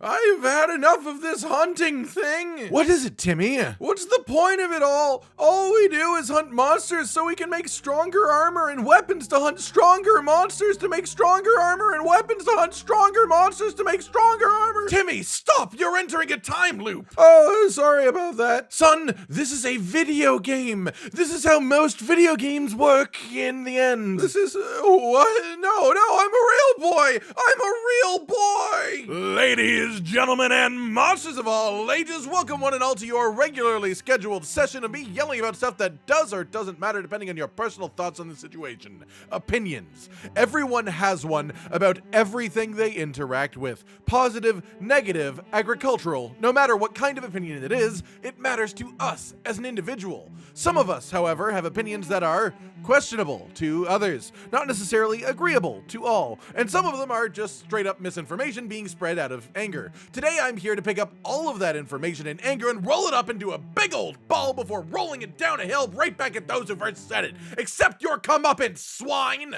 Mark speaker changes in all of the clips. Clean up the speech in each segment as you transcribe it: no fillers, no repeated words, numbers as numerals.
Speaker 1: I've had enough of this hunting thing.
Speaker 2: What is it, Timmy?
Speaker 1: What's the point of it all? All we do is hunt monsters so we can make stronger armor and weapons to hunt stronger monsters to make stronger armor and weapons to hunt stronger monsters to make stronger armor.
Speaker 2: Timmy, stop! You're entering a time loop!
Speaker 1: Oh, sorry about that.
Speaker 2: Son, this is a video game. This is how most video games work in the end.
Speaker 1: This is, what? No, I'm a real boy. I'm a real boy.
Speaker 2: Ladies, gentlemen, and monsters of all ages, welcome one and all to your regularly scheduled session of me yelling about stuff that does or doesn't matter depending on your personal thoughts on the situation. Opinions. Everyone has one about everything they interact with. Positive, negative, agricultural. No matter what kind of opinion it is, it matters to us as an individual. Some of us, however, have opinions that are questionable to others, not necessarily agreeable to all, and some of them are just straight up misinformation being spread out of anger. Today I'm here to pick up all of that information and anger and roll it up into a big old ball before rolling it down a hill right back at those who first said it, except your comeuppance, swine!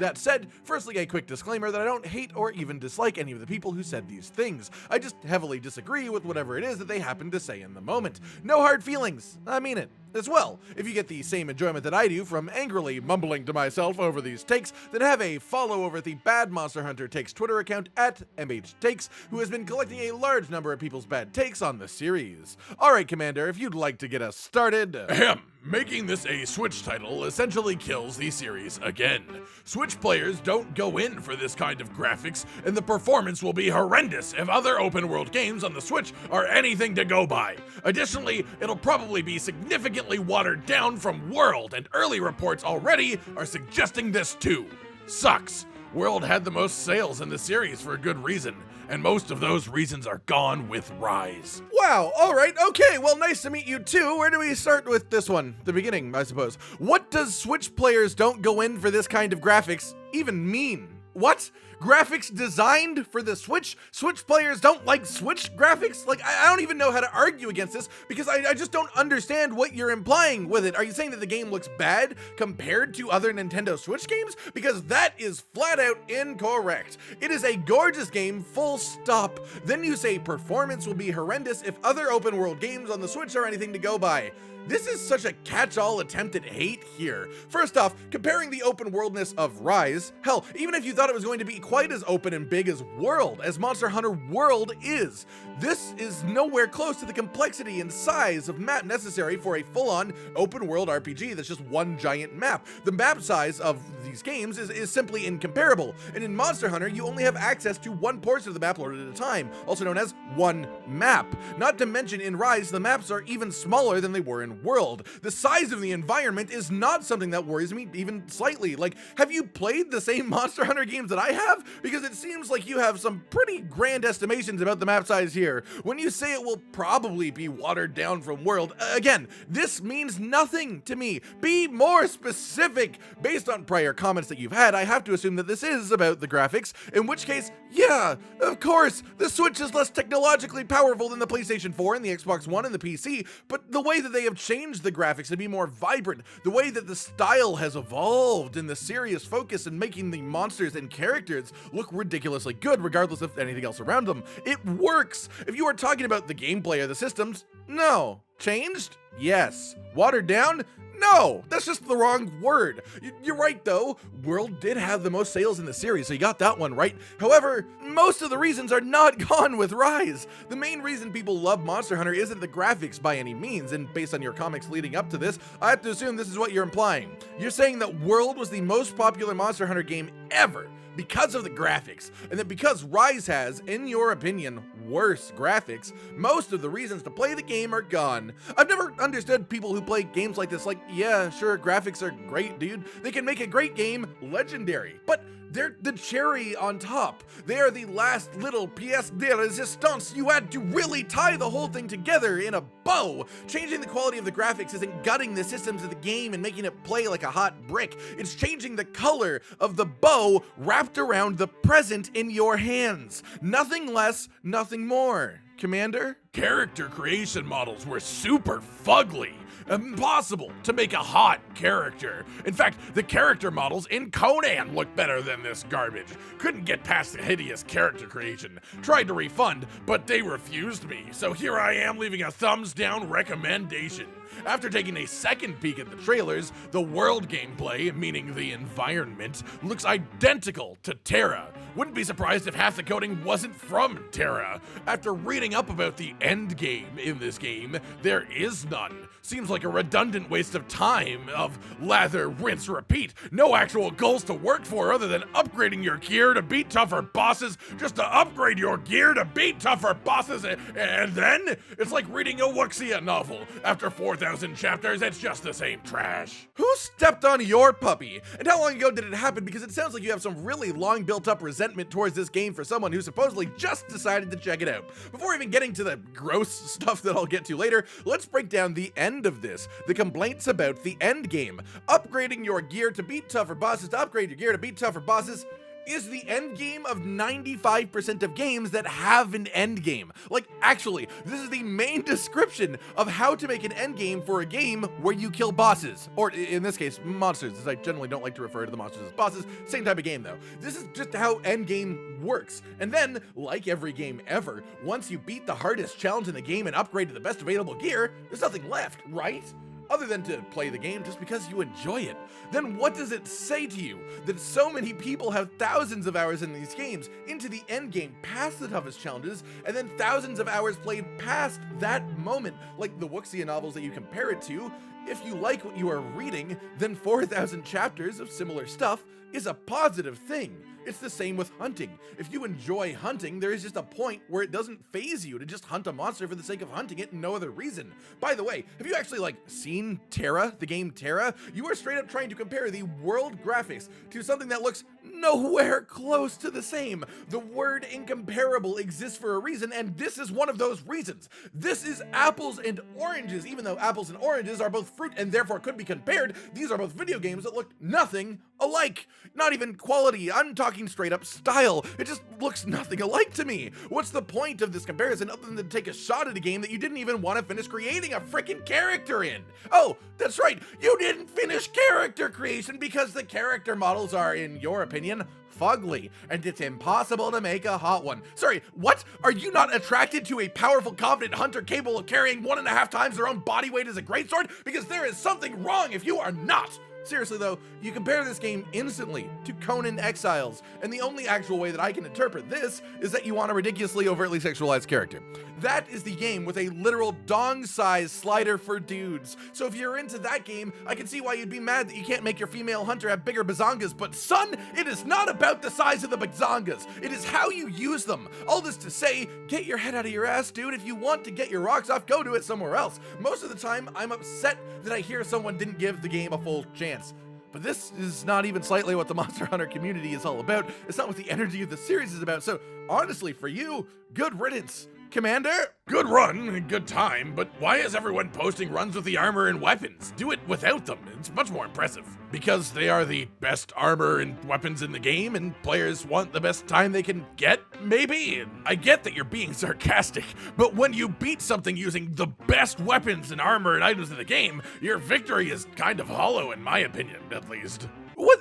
Speaker 2: That said, firstly a quick disclaimer that I don't hate or even dislike any of the people who said these things. I just heavily disagree with whatever it is that they happen to say in the moment. No hard feelings, I mean it. As well, if you get the same enjoyment that I do from angrily mumbling to myself over these takes, then have a follow over at the Bad Monster Hunter Takes Twitter account at MHTakes, who has been collecting a large number of people's bad takes on the series. Alright, Commander, if you'd like to get us started. Ahem. Making this a Switch title essentially kills the series again. Switch players don't go in for this kind of graphics, and the performance will be horrendous if other open world games on the Switch are anything to go by. Additionally, it'll probably be significantly watered down from World, and early reports already are suggesting this too. Sucks. World had the most sales in the series for a good reason, and most of those reasons are gone with Rise.
Speaker 1: Wow, alright, okay, well nice to meet you too. Where do we start with this one? The beginning, I suppose. What does Switch players don't go in for this kind of graphics even mean? What? Graphics designed for the Switch? Switch players don't like Switch graphics? Like, I don't even know how to argue against this because I just don't understand what you're implying with it. Are you saying that the game looks bad compared to other Nintendo Switch games? Because that is flat out incorrect. It is a gorgeous game, full stop. Then you say performance will be horrendous if other open world games on the Switch are anything to go by. This is such a catch-all attempt at hate here. First off, comparing the open worldness of Rise, hell, even if you thought it was going to be quite as open and big as World, as Monster Hunter World is, this is nowhere close to the complexity and size of map necessary for a full-on open world RPG that's just one giant map. The map size of these games is simply incomparable, and in Monster Hunter, you only have access to one portion of the map loaded at a time, also known as one map. Not to mention, in Rise, the maps are even smaller than they were in World. The size of the environment is not something that worries me even slightly. Like, have you played the same Monster Hunter games that I have? Because it seems like you have some pretty grand estimations about the map size here. When you say it will probably be watered down from World, again, this means nothing to me. Be more specific. Based on prior comments that you've had, I have to assume that this is about the graphics, in which case, yeah, of course, the Switch is less technologically powerful than the PlayStation 4 and the Xbox One and the PC, but the way that they have changed the graphics to be more vibrant, the way that the style has evolved, and the serious focus in making the monsters and characters look ridiculously good regardless of anything else around them. It works! If you are talking about the gameplay or the systems, no. Changed? Yes. Watered down? No, that's just the wrong word. You're right though, World did have the most sales in the series, so you got that one right. However, most of the reasons are not gone with Rise. The main reason people love Monster Hunter isn't the graphics by any means, and based on your comics leading up to this, I have to assume this is what you're implying. You're saying that World was the most popular Monster Hunter game ever because of the graphics, and that because Rise has, in your opinion, worse graphics, most of the reasons to play the game are gone. I've never understood people who play games like this, like, yeah, sure, graphics are great, dude. They can make a great game legendary, but they're the cherry on top. They are the last little pièce de résistance you had to really tie the whole thing together in a bow. Changing the quality of the graphics isn't gutting the systems of the game and making it play like a hot brick. It's changing the color of the bow wrapped around the present in your hands. Nothing less, nothing more. Commander?
Speaker 2: Character creation models were super fugly. impossible to make a hot character. In fact, the character models in Conan look better than this garbage. Couldn't get past the hideous character creation. Tried to refund, but they refused me. So here I am leaving a thumbs down recommendation. After taking a second peek at the trailers, the world gameplay, meaning the environment, looks identical to Terra. Wouldn't be surprised if half the coding wasn't from Terra. After reading up about the endgame in this game, there is none. Seems like a redundant waste of time of lather, rinse, repeat. No actual goals to work for other than upgrading your gear to beat tougher bosses, just to upgrade your gear to beat tougher bosses, and then it's like reading a Wuxia novel. After 4,000 chapters, it's just the same trash.
Speaker 1: Who stepped on your puppy? And how long ago did it happen? Because it sounds like you have some really long built up resentment towards this game for someone who supposedly just decided to check it out. Before even getting to the gross stuff that I'll get to later, let's break down the end of this. The complaints about the end game. Upgrading your gear to beat tougher bosses, to upgrade your gear to beat tougher bosses, is the end game of 95% of games that have an end game. Like, actually, this is the main description of how to make an end game for a game where you kill bosses. Or, in this case, monsters, as I generally don't like to refer to the monsters as bosses. Same type of game, though. This is just how end game works. And then, like every game ever, once you beat the hardest challenge in the game and upgrade to the best available gear, there's nothing left, right? Other than to play the game just because you enjoy it. Then what does it say to you that so many people have thousands of hours in these games into the end game, past the toughest challenges, and then thousands of hours played past that moment, like the Wuxia novels that you compare it to? If you like what you are reading, then 4,000 chapters of similar stuff is a positive thing. It's the same with hunting. If you enjoy hunting, there is just a point where it doesn't faze you to just hunt a monster for the sake of hunting it and no other reason. By the way, have you actually seen Terra, the game Terra? You are straight up trying to compare the world graphics to something that looks nowhere close to the same. The word incomparable exists for a reason, and this is one of those reasons. This is apples and oranges. Even though apples and oranges are both fruit and therefore could be compared, these are both video games that look nothing alike. Not even quality, I'm talking straight up style. It just looks nothing alike to me. What's the point of this comparison other than to take a shot at a game that you didn't even want to finish creating a freaking character in? Oh, that's right, you didn't finish character creation because the character models are, in your opinion, fugly, and it's impossible to make a hot one. Sorry, what? Are you not attracted to a powerful, confident hunter capable of carrying 1.5 times their own body weight as a greatsword? Because there is something wrong if you are not. Seriously though, you compare this game instantly to Conan Exiles, and the only actual way that I can interpret this is that you want a ridiculously overtly sexualized character. That is the game with a literal dong-sized slider for dudes. So if you're into that game, I can see why you'd be mad that you can't make your female hunter have bigger bazongas, but son, it is not about the size of the bazongas. It is how you use them. All this to say, get your head out of your ass, dude. If you want to get your rocks off, go do it somewhere else. Most of the time, I'm upset that I hear someone didn't give the game a full chance. But this is not even slightly what the Monster Hunter community is all about. It's not what the energy of the series is about. So honestly, for you, good riddance, Commander.
Speaker 2: Good run, good time, but why is everyone posting runs with the armor and weapons? Do it without them, it's much more impressive. Because they are the best armor and weapons in the game, and players want the best time they can get, maybe? I get that you're being sarcastic, but when you beat something using the best weapons and armor and items in the game, your victory is kind of hollow, in my opinion, at least.
Speaker 1: What?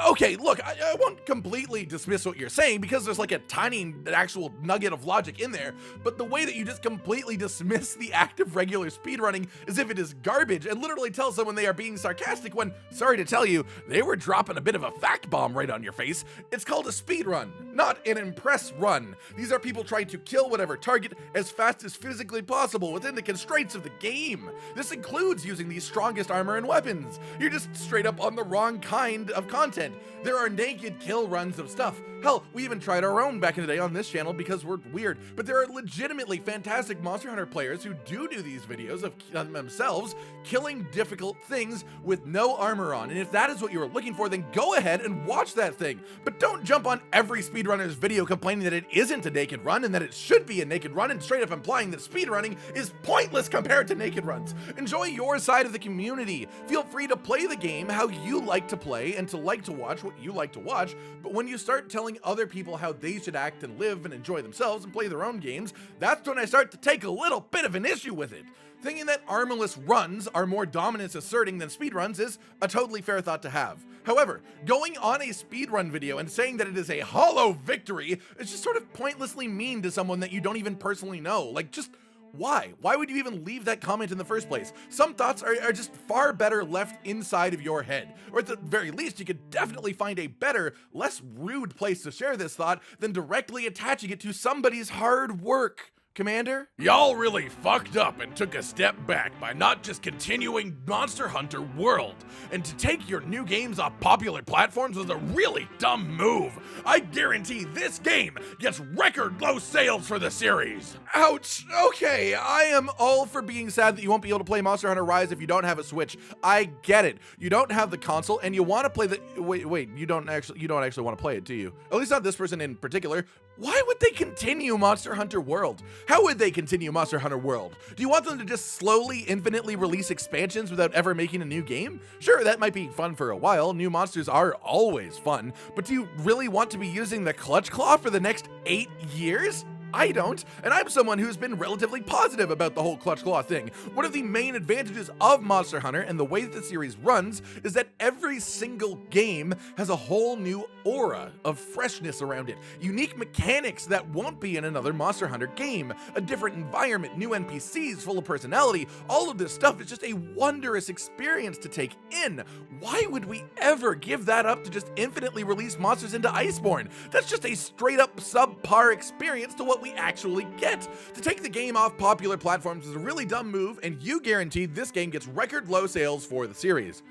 Speaker 1: Okay, look, I won't completely dismiss what you're saying because there's like a tiny actual nugget of logic in there, but the way that you just completely dismiss the act of regular speedrunning as if it is garbage and literally tell someone they are being sarcastic when, sorry to tell you, they were dropping a bit of a fact bomb right on your face. It's called a speedrun, not an impress run. These are people trying to kill whatever target as fast as physically possible within the constraints of the game. This includes using the strongest armor and weapons. You're just straight up on the wrong kind of content. There are naked kill runs of stuff. Hell, we even tried our own back in the day on this channel because we're weird, but there are legitimately fantastic Monster Hunter players who do these videos of themselves killing difficult things with no armor on, and if that is what you are looking for, then go ahead and watch that thing. But don't jump on every speedrunner's video complaining that it isn't a naked run and that it should be a naked run and straight up implying that speedrunning is pointless compared to naked runs. Enjoy your side of the community. Feel free to play the game how you like to play and to like to watch what you like to watch, but when you start telling other people how they should act and live and enjoy themselves and play their own games, that's when I start to take a little bit of an issue with it. Thinking that armorless runs are more dominance asserting than speedruns is a totally fair thought to have. However, going on a speedrun video and saying that it is a hollow victory is just sort of pointlessly mean to someone that you don't even personally know. Like, just why? Why would you even leave that comment in the first place? Some thoughts are just far better left inside of your head. Or at the very least, you could definitely find a better, less rude place to share this thought than directly attaching it to somebody's hard work. Commander?
Speaker 2: Y'all really fucked up and took a step back by not just continuing Monster Hunter World, and to take your new games off popular platforms was a really dumb move. I guarantee this game gets record low sales for the series.
Speaker 1: Ouch. Okay, I am all for being sad that you won't be able to play Monster Hunter Rise if you don't have a Switch. I get it. You don't have the console and you want to play the wait, you don't actually want to play it, do you? At least not this person in particular. Why would they continue Monster Hunter World? How would they continue Monster Hunter World? Do you want them to just slowly, infinitely release expansions without ever making a new game? Sure, that might be fun for a while. New monsters are always fun, but do you really want to be using the Clutch Claw for the next 8 years? I don't, and I'm someone who's been relatively positive about the whole Clutch Claw thing. One of the main advantages of Monster Hunter and the way that the series runs is that every single game has a whole new aura of freshness around it, unique mechanics that won't be in another Monster Hunter game, a different environment, new NPCs full of personality. All of this stuff is just a wondrous experience to take in. Why would we ever give that up to just infinitely release monsters into Iceborne? That's just a straight up subpar experience to what we actually get. To take the game off popular platforms is a really dumb move, and you guaranteed this game gets record low sales for the series.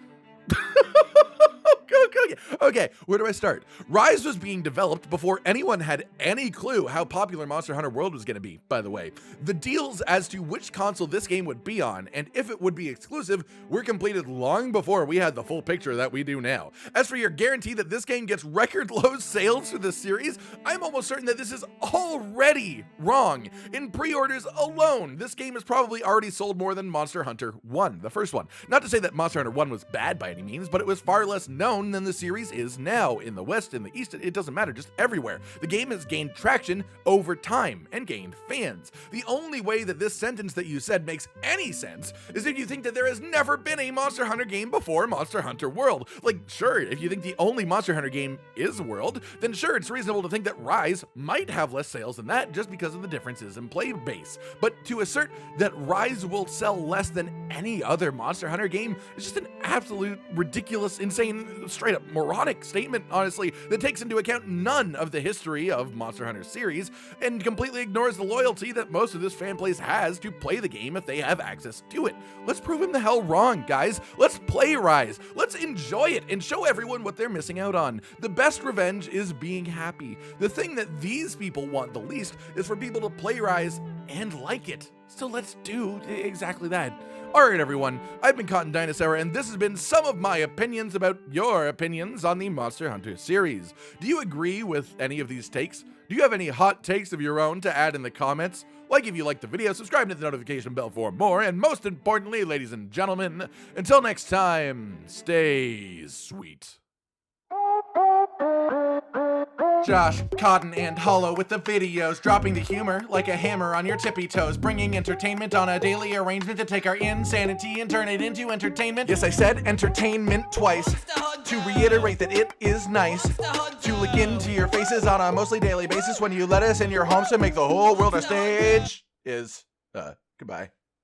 Speaker 1: Okay, where do I start? Rise was being developed before anyone had any clue how popular Monster Hunter World was going to be, by the way. The deals as to which console this game would be on and if it would be exclusive were completed long before we had the full picture that we do now. As for your guarantee that this game gets record low sales for this series, I'm almost certain that this is already wrong. In pre-orders alone, this game has probably already sold more than Monster Hunter 1, the first one. Not to say that Monster Hunter 1 was bad by any means, but it was far less known than the series is now. In the West, in the East, it doesn't matter, just everywhere. The game has gained traction over time and gained fans. The only way that this sentence that you said makes any sense is if you think that there has never been a Monster Hunter game before Monster Hunter World. Like, sure, if you think the only Monster Hunter game is World, then sure, it's reasonable to think that Rise might have less sales than that just because of the differences in play base. But to assert that Rise will sell less than any other Monster Hunter game is just an absolute ridiculous, insane, straight up moronic statement, honestly, that takes into account none of the history of Monster Hunter series and completely ignores the loyalty that most of this fan base has to play the game if they have access to it. Let's prove him the hell wrong, guys. Let's play Rise. Let's enjoy it and show everyone what they're missing out on. The best revenge is being happy. The thing that these people want the least is for people to play Rise and like it. So let's do exactly that. Alright everyone, I've been Cotton Dinosaur, and this has been some of my opinions about your opinions on the Monster Hunter series. Do you agree with any of these takes? Do you have any hot takes of your own to add in the comments? Like if you liked the video, subscribe to the notification bell for more, and most importantly, ladies and gentlemen, until next time, stay sweet. Josh, Cotton, and Hollow with the videos, dropping the humor like a hammer on your tippy toes, bringing entertainment on a daily arrangement to take our insanity and turn it into entertainment. Yes, I said entertainment twice, to reiterate that it is nice to look into your faces on a mostly daily basis when you let us in your homes to make the whole world a stage. Goodbye.